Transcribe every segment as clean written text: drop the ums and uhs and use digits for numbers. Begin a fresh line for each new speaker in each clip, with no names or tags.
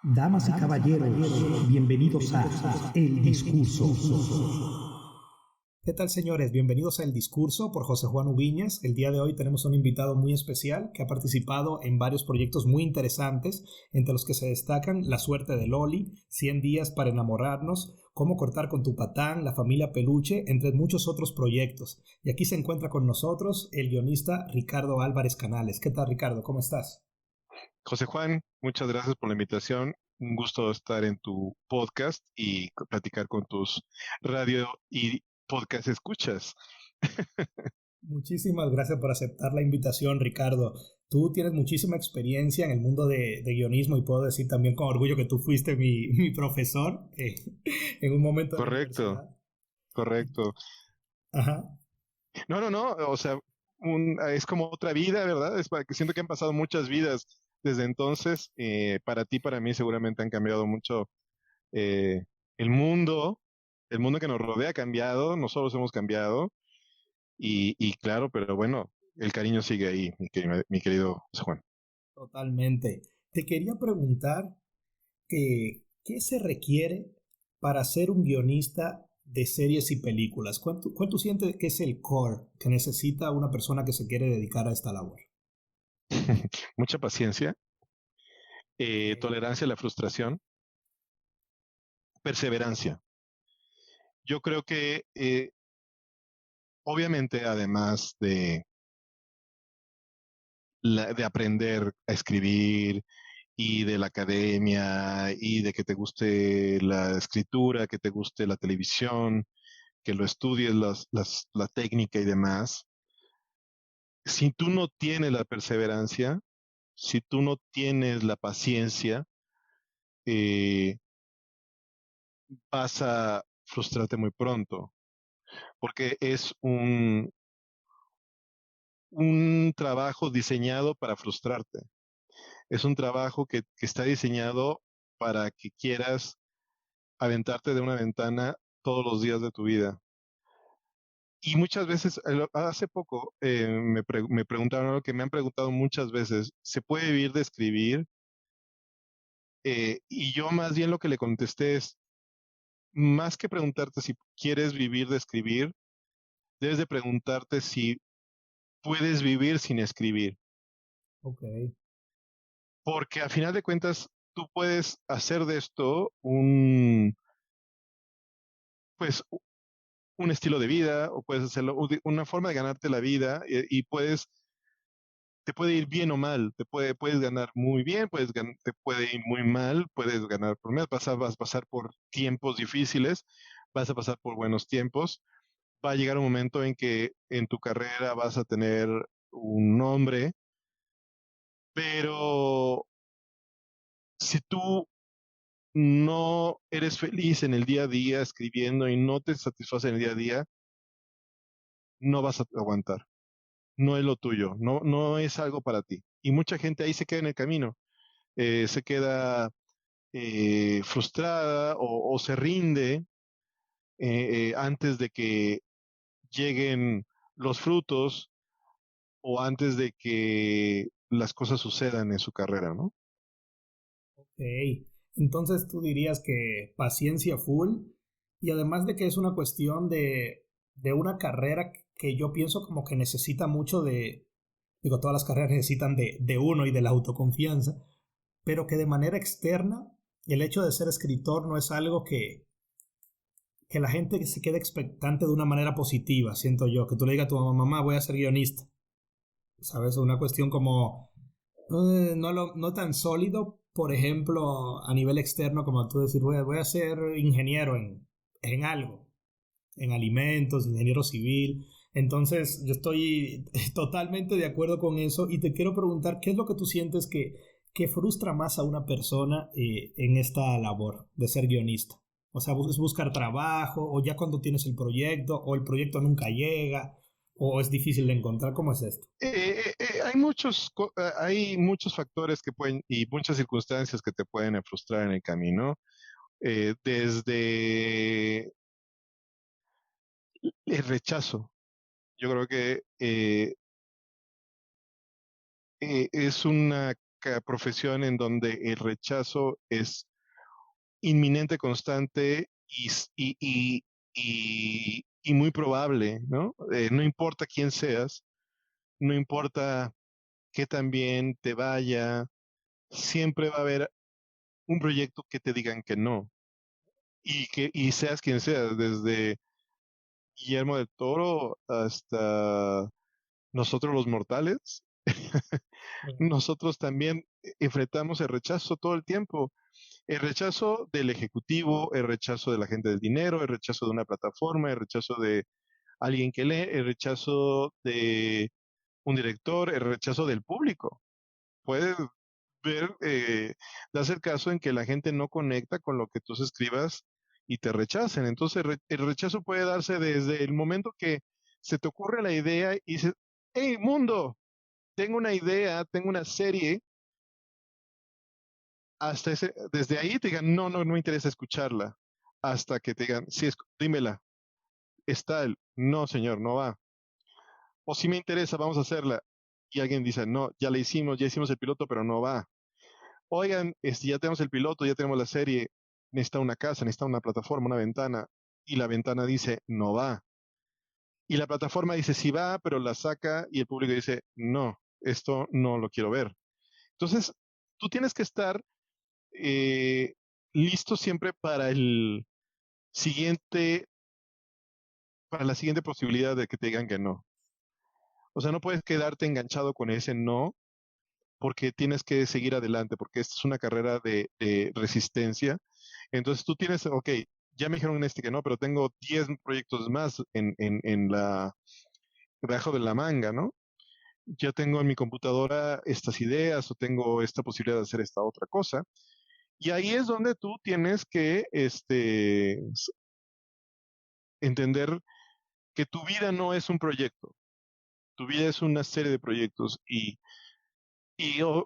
Damas y caballeros, bienvenidos a El Discurso. ¿Qué tal, señores? Bienvenidos a El Discurso por José Juan Ubiñas. El día de hoy tenemos un invitado muy especial que ha participado en varios proyectos muy interesantes, entre los que se destacan La suerte de Loli, 100 días para enamorarnos, Cómo cortar con tu patán, La familia Peluche, entre muchos otros proyectos. Y aquí se encuentra con nosotros el guionista Ricardo Álvarez Canales. ¿Qué tal, Ricardo? ¿Cómo estás?
José Juan, muchas gracias por la invitación. Un gusto estar en tu podcast y platicar con tus radio y podcast escuchas.
Muchísimas gracias por aceptar la invitación, Ricardo. Tú tienes muchísima experiencia en el mundo de guionismo y puedo decir también con orgullo que tú fuiste mi profesor en un momento de la
Correcto,
universidad.
correcto.
Ajá.
No, o sea, es como otra vida, ¿verdad? Es para que siento que han pasado muchas vidas desde entonces. Para ti, para mí, seguramente han cambiado mucho eh, el mundo. El mundo que nos rodea ha cambiado, nosotros hemos cambiado. Y claro, pero bueno, el cariño sigue ahí, mi querido José Juan.
Totalmente. Te quería preguntar qué se requiere para ser un guionista de series y películas. ¿Cuál tú sientes que es el core que necesita una persona que se quiere dedicar a esta labor?
Mucha paciencia,
Ok.
tolerancia a la frustración, perseverancia. Yo creo que, obviamente, además de aprender a escribir y de la academia y de que te guste la escritura, que te guste la televisión, que lo estudies la técnica y demás, si tú no tienes la perseverancia, si tú no tienes la paciencia, eh, vas a frustrarte muy pronto, porque es un trabajo diseñado para frustrarte. Es un trabajo que está diseñado para que quieras aventarte de una ventana todos los días de tu vida. Y muchas veces, hace poco, me preguntaron algo que me han preguntado muchas veces: ¿se puede vivir de escribir? Y yo más bien lo que le contesté es, más que preguntarte si quieres vivir de escribir, debes de preguntarte si puedes vivir sin escribir.
Ok.
Porque a final de cuentas, tú puedes hacer de esto pues, un estilo de vida, o puedes hacerlo una forma de ganarte la vida, y te puede ir bien o mal, puedes ganar muy bien, te puede ir muy mal, puedes ganar por mes, vas a pasar por tiempos difíciles, vas a pasar por buenos tiempos, va a llegar un momento en que en tu carrera vas a tener un nombre, pero si tú no eres feliz en el día a día escribiendo y no te satisface en el día a día, no vas a aguantar. No es lo tuyo, no es algo para ti. Y mucha gente ahí se queda en el camino, se queda frustrada o se rinde antes de que lleguen los frutos o antes de que las cosas sucedan en su carrera, ¿no?
Ok, entonces tú dirías que paciencia full y además de que es una cuestión de una carrera que yo pienso como que necesita mucho digo, todas las carreras necesitan de uno y de la autoconfianza, pero que de manera externa el hecho de ser escritor no es algo que la gente se quede expectante de una manera positiva, siento yo, que tú le digas a tu mamá, mamá, voy a ser guionista, ¿sabes? Una cuestión como no tan sólido, por ejemplo, a nivel externo, como tú decir, voy a ser ingeniero en algo, en alimentos, ingeniero civil. Entonces, yo estoy totalmente de acuerdo con eso y te quiero preguntar, ¿qué es lo que tú sientes que frustra más a una persona en esta labor de ser guionista? O sea, ¿es buscar trabajo o ya cuando tienes el proyecto o el proyecto nunca llega o es difícil de encontrar? ¿Cómo es esto?
Hay muchos factores que pueden y muchas circunstancias que te pueden frustrar en el camino, desde el rechazo. Yo creo que es una profesión en donde el rechazo es inminente, constante y muy probable, ¿no? No importa quién seas, no importa qué tan bien te vaya, siempre va a haber un proyecto que te digan que no. Y seas quien seas, desde Guillermo del Toro hasta nosotros los mortales, nosotros también enfrentamos el rechazo todo el tiempo. El rechazo del ejecutivo, el rechazo de la gente del dinero, el rechazo de una plataforma, el rechazo de alguien que lee, el rechazo de un director, el rechazo del público. Puedes ver, das el caso en que la gente no conecta con lo que tú escribas y te rechacen. Entonces, el rechazo puede darse desde el momento que se te ocurre la idea y dices, hey, mundo, tengo una idea, tengo una serie, hasta desde ahí te digan, no, no, no me interesa escucharla, hasta que te digan, sí, dímela, está el, no, señor, no va. O si me interesa, vamos a hacerla. Y alguien dice, no, ya la hicimos, ya hicimos el piloto, pero no va. Oigan, ya tenemos el piloto, ya tenemos la serie, necesita una casa, necesita una plataforma, una ventana, y la ventana dice, no va. Y la plataforma dice, sí va, pero la saca y el público dice, no, esto no lo quiero ver. Entonces, tú tienes que estar eh, listo siempre para el siguiente, para la siguiente posibilidad de que te digan que no. O sea, no puedes quedarte enganchado con ese no, porque tienes que seguir adelante, porque esta es una carrera de resistencia. Entonces tú tienes, ok, ya me dijeron en este que no, pero tengo 10 proyectos más en la, debajo de la manga, ¿no? Ya tengo en mi computadora estas ideas o tengo esta posibilidad de hacer esta otra cosa. Y ahí es donde tú tienes que entender que tu vida no es un proyecto, tu vida es una serie de proyectos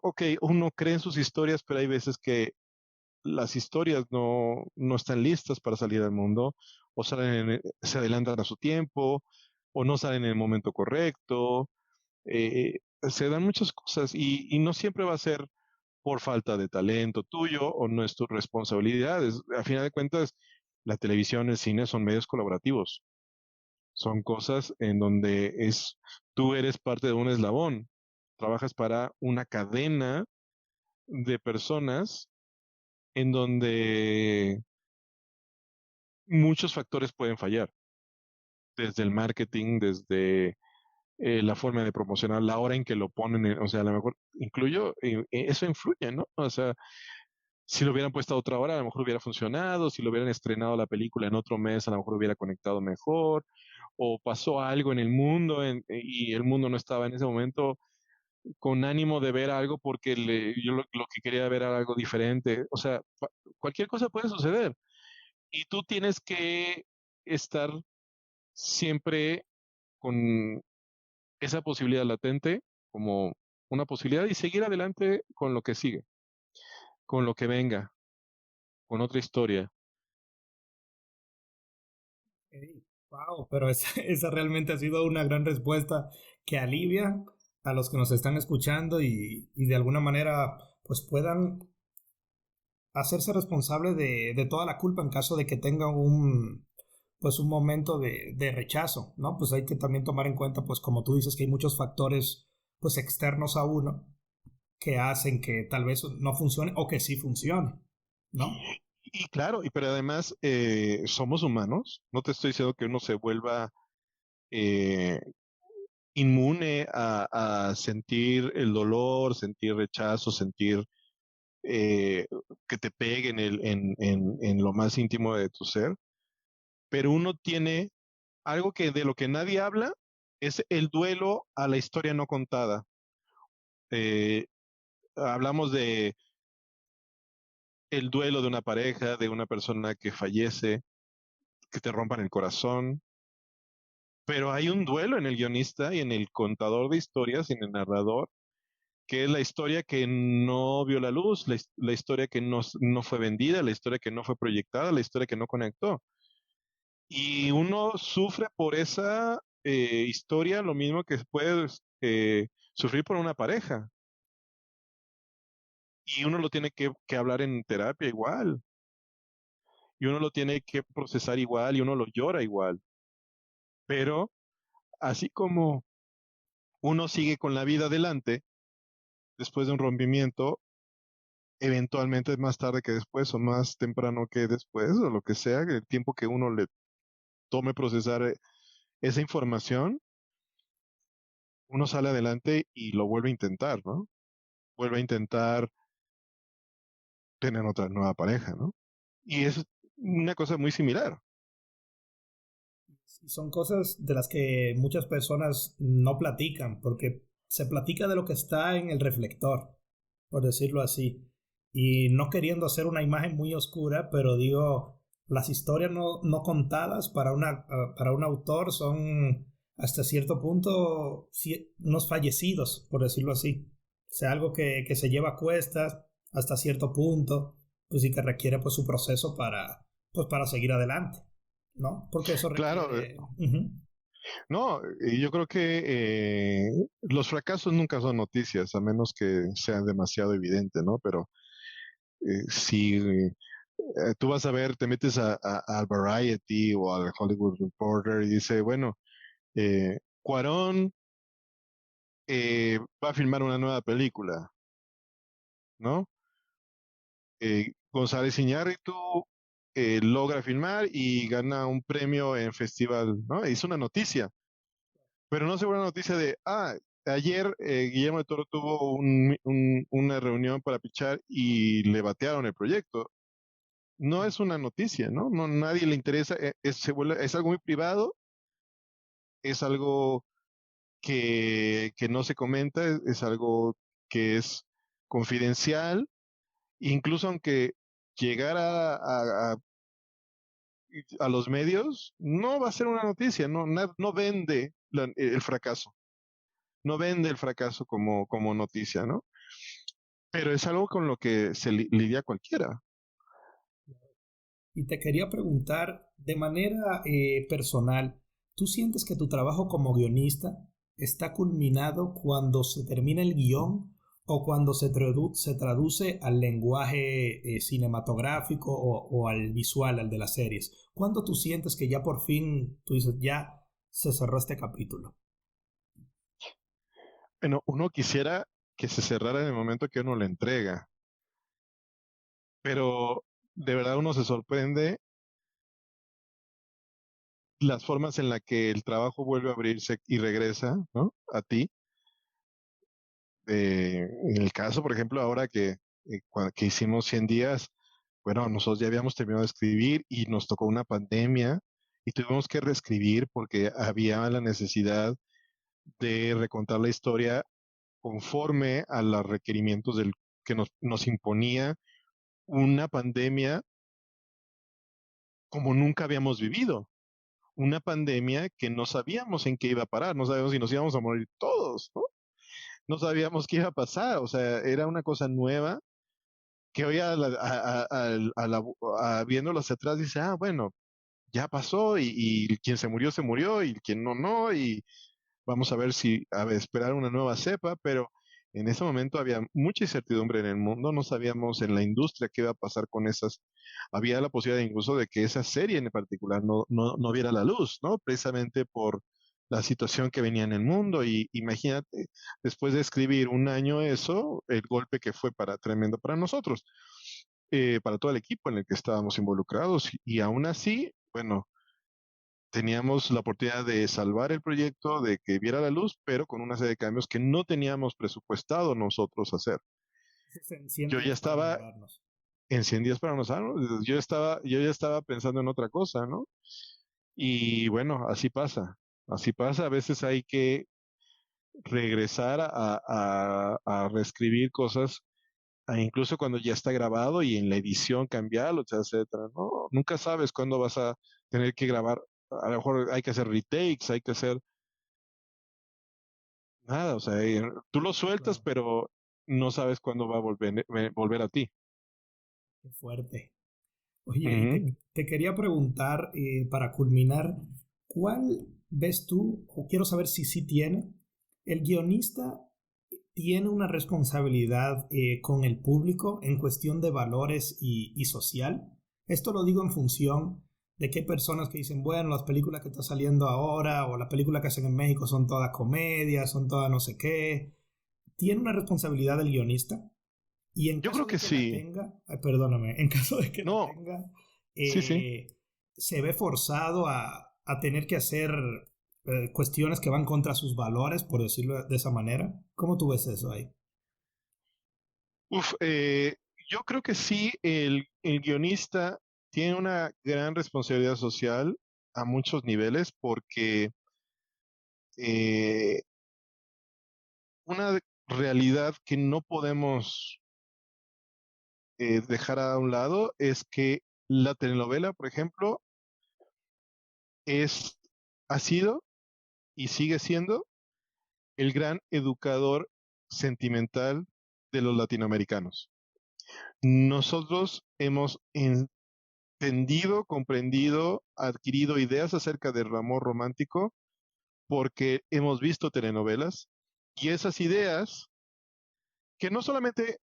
ok, uno cree en sus historias, pero hay veces que las historias no están listas para salir al mundo, o se adelantan a su tiempo, o no salen en el momento correcto. Se dan muchas cosas y no siempre va a ser por falta de talento tuyo o no es tu responsabilidad. A final de cuentas, la televisión, el cine son medios colaborativos. Son cosas en donde tú eres parte de un eslabón. Trabajas para una cadena de personas en donde muchos factores pueden fallar, desde el marketing, desde la forma de promocionar, la hora en que lo ponen, o sea, a lo mejor eso influye, ¿no? O sea, si lo hubieran puesto a otra hora, a lo mejor hubiera funcionado, si lo hubieran estrenado la película en otro mes, a lo mejor hubiera conectado mejor, o pasó algo en el mundo y el mundo no estaba en ese momento con ánimo de ver algo porque yo lo que quería ver era algo diferente, o sea, cualquier cosa puede suceder y tú tienes que estar siempre con esa posibilidad latente como una posibilidad y seguir adelante con lo que sigue, con lo que venga, con otra historia.
Wow, pero esa, esa realmente ha sido una gran respuesta que alivia a los que nos están escuchando y de alguna manera pues puedan hacerse responsable de toda la culpa en caso de que tenga un pues un momento de rechazo, ¿no? Pues hay que también tomar en cuenta, pues como tú dices, que hay muchos factores pues externos a uno que hacen que tal vez no funcione o que sí funcione, ¿no?
Y claro, pero además somos humanos. No te estoy diciendo que uno se vuelva eh, inmune a sentir el dolor, sentir rechazo, sentir eh, que te pegue en lo más íntimo de tu ser. Pero uno tiene algo que de lo que nadie habla, es el duelo a la historia no contada. Eh, hablamos de el duelo de una pareja, de una persona que fallece, que te rompan el corazón, pero hay un duelo en el guionista y en el contador de historias y en el narrador, que es la historia que no vio la luz, la historia que no fue vendida, la historia que no fue proyectada, la historia que no conectó. Y uno sufre por esa historia lo mismo que puede sufrir por una pareja. Y uno lo tiene que hablar en terapia igual, y uno lo tiene que procesar igual, y uno lo llora igual. Pero así como uno sigue con la vida adelante, después de un rompimiento, eventualmente más tarde que después, o más temprano que después, o lo que sea, el tiempo que uno le tome procesar esa información, uno sale adelante y lo vuelve a intentar, ¿no? Vuelve a intentar tener otra nueva pareja, ¿no? Y es una cosa muy similar.
Y son cosas de las que muchas personas no platican, porque se platica de lo que está en el reflector, por decirlo así. Y no queriendo hacer una imagen muy oscura, pero digo, las historias no contadas para un autor son hasta cierto punto unos fallecidos, por decirlo así. O sea, algo que se lleva a cuestas hasta cierto punto, pues y que requiere pues su proceso para seguir adelante. ¿No? Porque eso
Claro,
requiere... Ujú.
no, y yo creo que los fracasos nunca son noticias, a menos que sean demasiado evidentes, ¿no? Pero si tú vas a ver, te metes al Variety o al Hollywood Reporter y dice, bueno, Cuarón va a filmar una nueva película, ¿no? González Iñárritu logra filmar y gana un premio en festival, ¿no? Es una noticia, pero no es una noticia de, ayer Guillermo de Toro tuvo una reunión para pichar y le batearon el proyecto. No es una noticia, ¿no? No, nadie le interesa, es algo muy privado, es algo que no se comenta, es algo que es confidencial, incluso aunque llegara a los medios, no va a ser una noticia, no vende el fracaso, no vende el fracaso como noticia, ¿no? Pero es algo con lo que se lidia cualquiera.
Y te quería preguntar, de manera personal, ¿tú sientes que tu trabajo como guionista está culminado cuando se termina el guión o cuando se traduce al lenguaje cinematográfico o al visual, al de las series? ¿Cuándo tú sientes que ya por fin, tú dices, ya se cerró este capítulo?
Bueno, uno quisiera que se cerrara en el momento que uno le entrega, pero de verdad uno se sorprende las formas en las que el trabajo vuelve a abrirse y regresa, ¿no? A ti. En el caso, por ejemplo, ahora que hicimos 100 días, bueno, nosotros ya habíamos terminado de escribir y nos tocó una pandemia y tuvimos que reescribir porque había la necesidad de recontar la historia conforme a los requerimientos que nos imponía una pandemia como nunca habíamos vivido. Una pandemia que no sabíamos en qué iba a parar, no sabíamos si nos íbamos a morir todos, ¿no? No sabíamos qué iba a pasar, o sea, era una cosa nueva que hoy viéndolo hacia atrás dice, bueno, ya pasó y quien se murió y quien no, y vamos a ver si, a ver, esperar una nueva cepa, pero en ese momento había mucha incertidumbre en el mundo, no sabíamos en la industria qué iba a pasar con esas, había la posibilidad incluso de que esa serie en particular no viera la luz, ¿no? Precisamente por la situación que venía en el mundo y imagínate, después de escribir un año eso, el golpe que fue tremendo para nosotros, para todo el equipo en el que estábamos involucrados y aún así, bueno, teníamos la oportunidad de salvar el proyecto, de que viera la luz, pero con una serie de cambios que no teníamos presupuestado nosotros hacer.
En 100
Yo ya
días para
estaba
enamorarnos.
en 100 días para nosotros, yo ya estaba pensando en otra cosa, ¿no? Y bueno, así pasa, a veces hay que regresar a reescribir cosas, incluso cuando ya está grabado y en la edición cambiarlo, etcétera, ¿no? Nunca sabes cuándo vas a tener que grabar, a lo mejor hay que hacer retakes, hay que hacer nada, o sea, tú lo sueltas,
Claro,
pero no sabes cuándo va a volver a ti.
qué fuerte. Oye, y
Ujú.
te quería preguntar, para culminar, ¿cuál ves tú, o quiero saber si sí tiene, el guionista? tiene una responsabilidad con el público en cuestión de valores y social. Esto lo digo en función de que hay personas que dicen, bueno, las películas que están saliendo ahora o las películas que hacen en México son todas comedias, son todas no sé qué. ¿Tiene una responsabilidad el guionista? Y en
Yo creo
caso de
que
que la
sí.
tenga, perdóname, en caso de que la
No,
tenga,
sí, sí.
eh, se ve forzado a tener que hacer cuestiones que van contra sus valores, por decirlo de esa manera. ¿Cómo tú ves eso ahí?
Uf, yo creo que sí, el guionista tiene una gran responsabilidad social a muchos niveles porque eh, una realidad que no podemos dejar a un lado es que la telenovela, por ejemplo, es, ha sido y sigue siendo el gran educador sentimental de los latinoamericanos. Nosotros hemos entendido, comprendido, adquirido ideas acerca del amor romántico porque hemos visto telenovelas y esas ideas que no solamente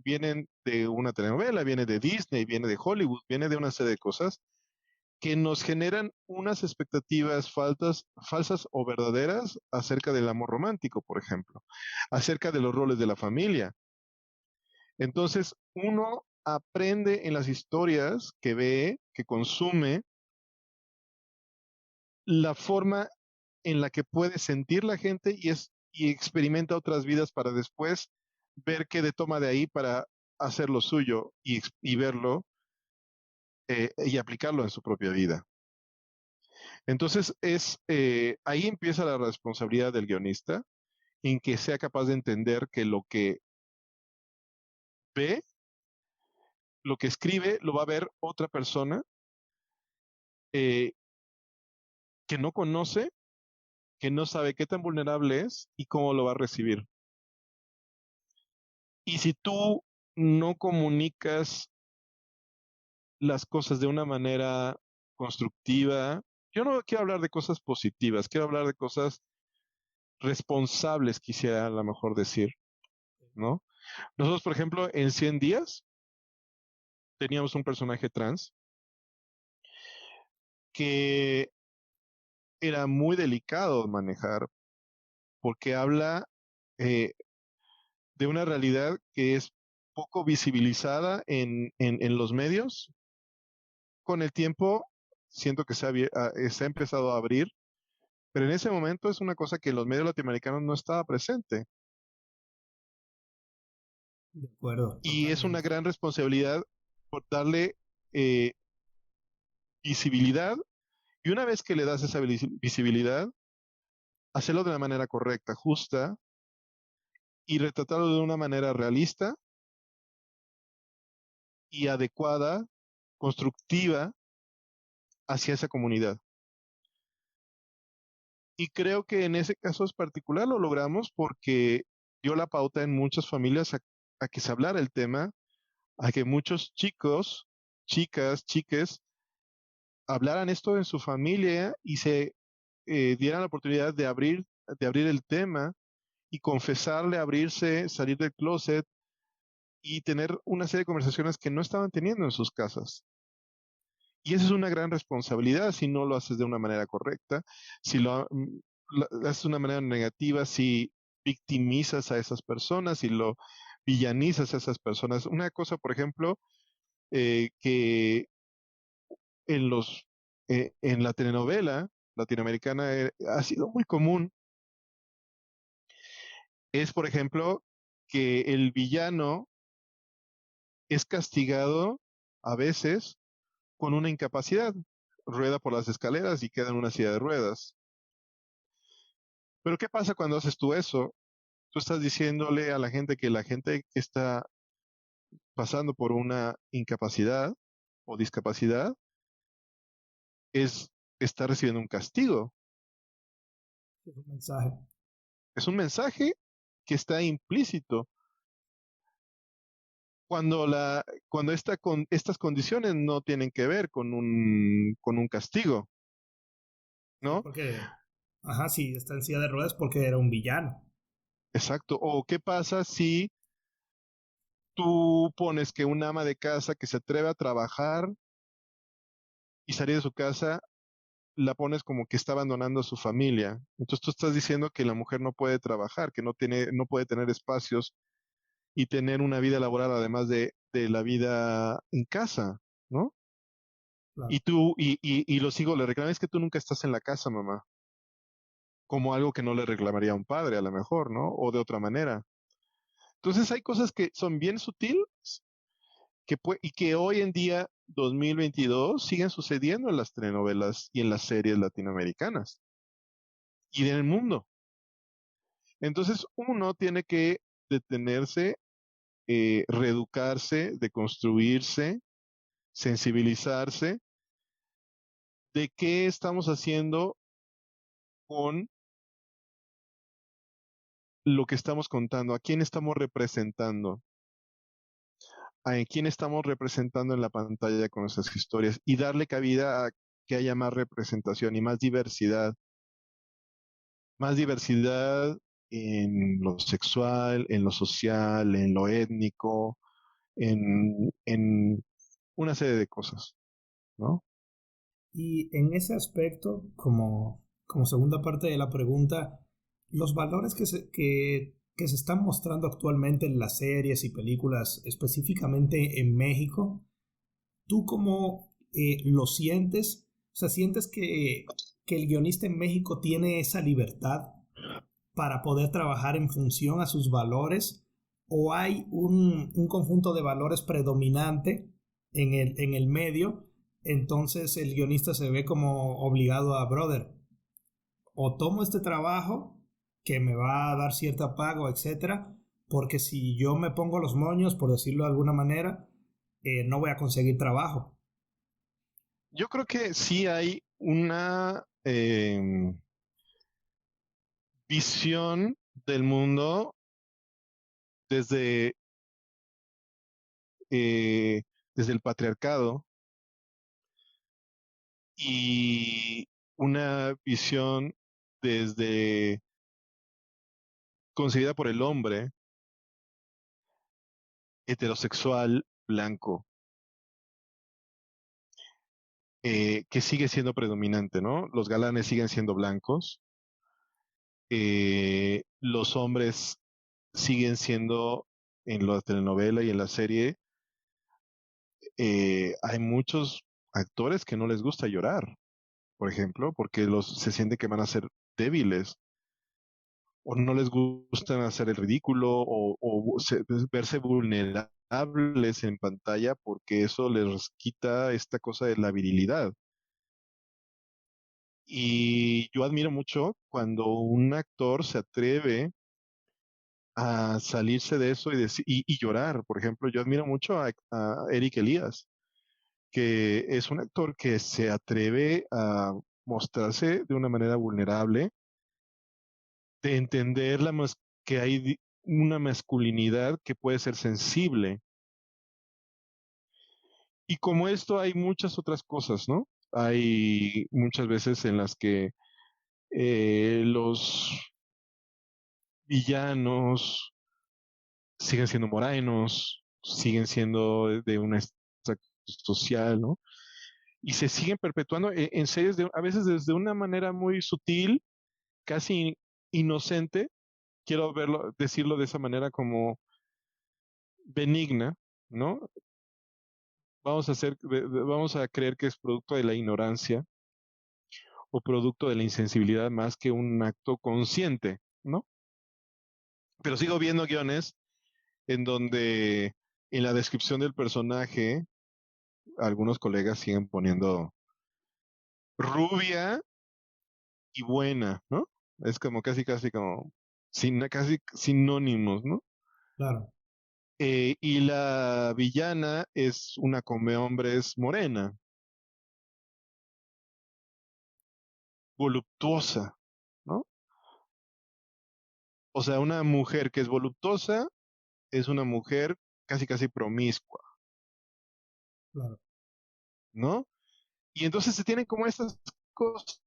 vienen de una telenovela, viene de Disney, viene de Hollywood, viene de una serie de cosas que nos generan unas expectativas falsas o verdaderas acerca del amor romántico, por ejemplo, acerca de los roles de la familia. Entonces, uno aprende en las historias que ve, que consume, la forma en la que puede sentir la gente y experimenta otras vidas para después ver qué de toma de ahí para hacer lo suyo y verlo y aplicarlo en su propia vida. Entonces, ahí empieza la responsabilidad del guionista, en que sea capaz de entender que lo que ve, lo que escribe, lo va a ver otra persona eh, que no conoce, que no sabe qué tan vulnerable es y cómo lo va a recibir. Y si tú no comunicas las cosas de una manera constructiva, yo no quiero hablar de cosas positivas, quiero hablar de cosas responsables, quisiera a lo mejor decir, ¿no? Nosotros, por ejemplo, en 100 días teníamos un personaje trans que era muy delicado manejar porque habla eh, de una realidad que es poco visibilizada en los medios. Con el tiempo, siento que se ha empezado a abrir, pero en ese momento es una cosa que en los medios latinoamericanos no estaba presente.
De acuerdo,
Y es una
totalmente.
gran responsabilidad por darle eh, visibilidad. Y una vez que le das esa visibilidad, hacerlo de la manera correcta, justa y retratarlo de una manera realista y adecuada, constructiva hacia esa comunidad. Y creo que en ese caso es particular lo logramos porque dio la pauta en muchas familias a que se hablara el tema, a que muchos chicos, chicas, chiques hablaran esto en su familia y se dieran la oportunidad de abrir el tema y confesarle, abrirse, salir del closet y tener una serie de conversaciones que no estaban teniendo en sus casas. Y esa es una gran responsabilidad si no lo haces de una manera correcta, si lo haces de una manera negativa, si victimizas a esas personas, si lo villanizas a esas personas. Una cosa, por ejemplo, que en en la telenovela latinoamericana ha sido muy común, es, por ejemplo, que el villano es castigado a veces con una incapacidad, rueda por las escaleras y queda en una silla de ruedas. Pero ¿qué pasa cuando haces tú eso? Tú estás diciéndole a la gente que la gente que está pasando por una incapacidad o discapacidad es está recibiendo un castigo.
Es un mensaje.
Es un mensaje que está implícito cuando estas condiciones no tienen que ver con un castigo,
Sí,
¿no?
porque... Ajá, sí, está en silla de ruedas porque era un villano.
Exacto. O qué pasa si tú pones que un ama de casa que se atreve a trabajar y salir de su casa, la pones como que está abandonando a su familia. Entonces tú estás diciendo que la mujer no puede trabajar, que no puede tener espacios y tener una vida laboral además de la vida en casa, ¿no? Y
Claro.
tú, y los hijos le reclaman, es que tú nunca estás en la casa, mamá, como algo que no le reclamaría a un padre, a lo mejor, ¿no? O de otra manera. Entonces hay cosas que son bien sutiles y que hoy en día, 2022, siguen sucediendo en las telenovelas y en las series latinoamericanas y en el mundo. Entonces uno tiene que detenerse, reeducarse, deconstruirse, sensibilizarse de qué estamos haciendo con lo que estamos contando, a quién estamos representando, a quién estamos representando en la pantalla con nuestras historias y darle cabida a que haya más representación y más diversidad en lo sexual, en lo social, en lo étnico, en una serie de cosas, ¿no?
Y en ese aspecto, como segunda parte de la pregunta, los valores que se están mostrando actualmente en las series y películas, específicamente en México, ¿tú cómo lo sientes? O sea, ¿sientes que el guionista en México tiene esa libertad para poder trabajar en función a sus valores? ¿O hay un conjunto de valores predominante en el medio? Entonces el guionista se ve como obligado a, brother, o tomo este trabajo que me va a dar cierta pago, etcétera, porque si yo me pongo los moños, por decirlo de alguna manera, no voy a conseguir trabajo.
Yo creo que sí hay una visión del mundo desde, eh, desde el patriarcado y una visión desde concebida por el hombre heterosexual blanco, que sigue siendo predominante, ¿no? Los galanes siguen siendo blancos, los hombres siguen siendo en la telenovela y en la serie, hay muchos actores que no les gusta llorar, por ejemplo, porque se sienten que van a ser débiles o no les gusta hacer el ridículo verse vulnerables en pantalla porque eso les quita esta cosa de la virilidad. Y yo admiro mucho cuando un actor se atreve a salirse de eso y llorar. Por ejemplo, yo admiro mucho a Eric Elías, que es un actor que se atreve a mostrarse de una manera vulnerable, de entender que hay una masculinidad que puede ser sensible. Y como esto hay muchas otras cosas, ¿no? Hay muchas veces en las que los villanos siguen siendo morenos, siguen siendo de una extracto social, ¿no? Y se siguen perpetuando en series a veces desde una manera muy sutil, casi inocente, quiero decirlo de esa manera como benigna, ¿no? Vamos a creer que es producto de la ignorancia o producto de la insensibilidad más que un acto consciente, ¿no? Pero sigo viendo guiones en donde en la descripción del personaje algunos colegas siguen poniendo rubia y buena, ¿no? Es como casi como casi sinónimos, ¿no?
Claro,
Y la villana es una come hombres morena, voluptuosa, ¿no? O sea, una mujer que es voluptuosa es una mujer casi promiscua,
claro.
¿no? Y entonces se tienen como estas cosas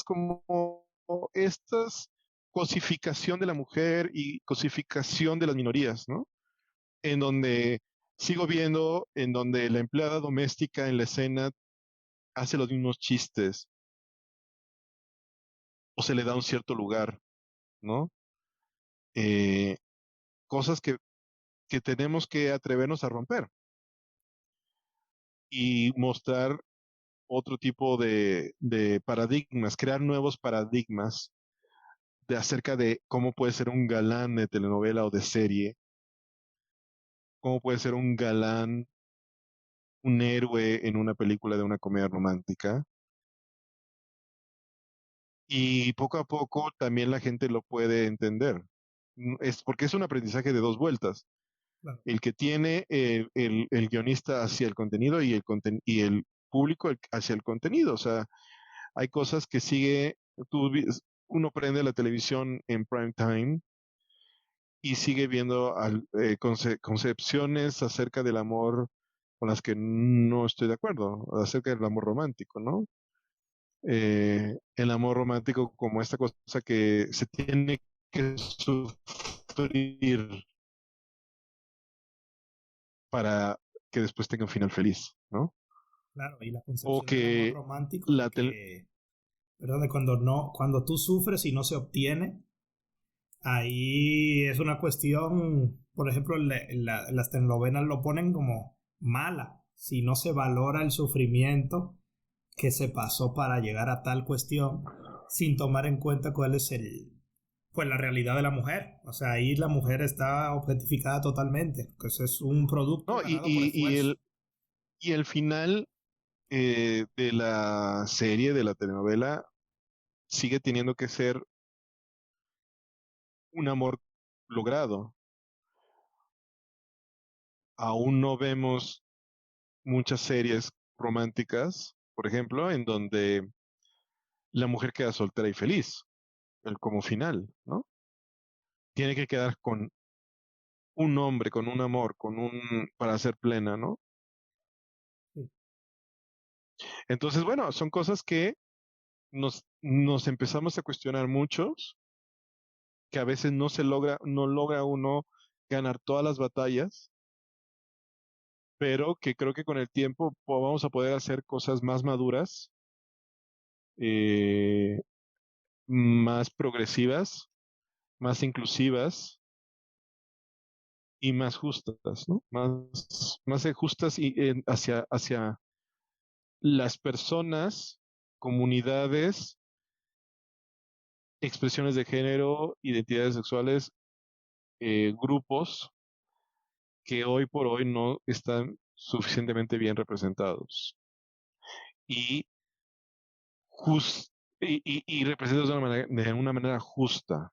como estas cosificación de la mujer y cosificación de las minorías, ¿no? En donde sigo viendo, en donde la empleada doméstica en la escena hace los mismos chistes o se le da un cierto lugar, ¿no? Eh, cosas que tenemos que atrevernos a romper y mostrar otro tipo de paradigmas, crear nuevos paradigmas de acerca de cómo puede ser un galán de telenovela o de serie, cómo puede ser un galán, un héroe en una película de una comedia romántica. Y poco a poco también la gente lo puede entender. Es porque es un aprendizaje de dos vueltas.
Claro.
El que tiene el guionista hacia el contenido y y el público hacia el contenido. O sea, hay cosas que sigue, uno prende la televisión en prime time y sigue viendo concepciones acerca del amor con las que no estoy de acuerdo, acerca del amor romántico, ¿no? El amor romántico como esta cosa que se tiene que sufrir para que después tenga un final feliz, ¿no?
Claro, y la
O
concepción del amor
que
romántico de
la tel-
que, perdón, de cuando no, cuando tú sufres y no se obtiene, ahí es una cuestión, por ejemplo, las telenovelas lo ponen como mala, si no se valora el sufrimiento que se pasó para llegar a tal cuestión, sin tomar en cuenta cuál es pues la realidad de la mujer. O sea, ahí la mujer está objetificada totalmente, que ese es un producto
no,
ganado por esfuerzo.
y el final de la serie, de la telenovela, sigue teniendo que ser un amor logrado. Aún no vemos muchas series románticas, por ejemplo, en donde la mujer queda soltera y feliz, como final, ¿no? Tiene que quedar con un hombre, con un amor, para ser plena, ¿no?
Sí.
Entonces, bueno, son cosas que nos empezamos a cuestionar muchos, que a veces no logra uno ganar todas las batallas, pero que creo que con el tiempo vamos a poder hacer cosas más maduras, eh, más progresivas, más inclusivas y más justas, ¿no? Más justas y, hacia las personas, comunidades, expresiones de género, identidades sexuales, grupos que hoy por hoy no están suficientemente bien representados y, jus- y representados de una manera justa.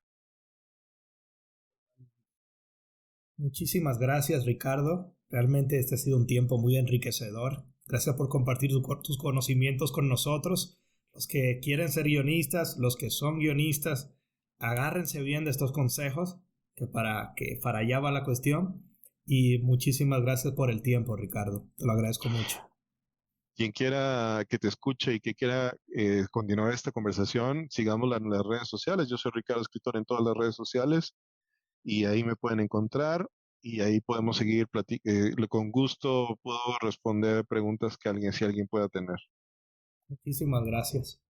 Muchísimas gracias, Ricardo. Realmente este ha sido un tiempo muy enriquecedor. Gracias por compartir tus conocimientos con nosotros. Los que quieren ser guionistas, los que son guionistas, agárrense bien de estos consejos, que para allá va la cuestión. Y muchísimas gracias por el tiempo, Ricardo. Te lo agradezco mucho.
Quien quiera que te escuche y que quiera continuar esta conversación, sigámosla en las redes sociales. Yo soy Ricardo Escritor en todas las redes sociales y ahí me pueden encontrar y ahí podemos seguir con gusto puedo responder preguntas que si alguien pueda tener.
Muchísimas gracias.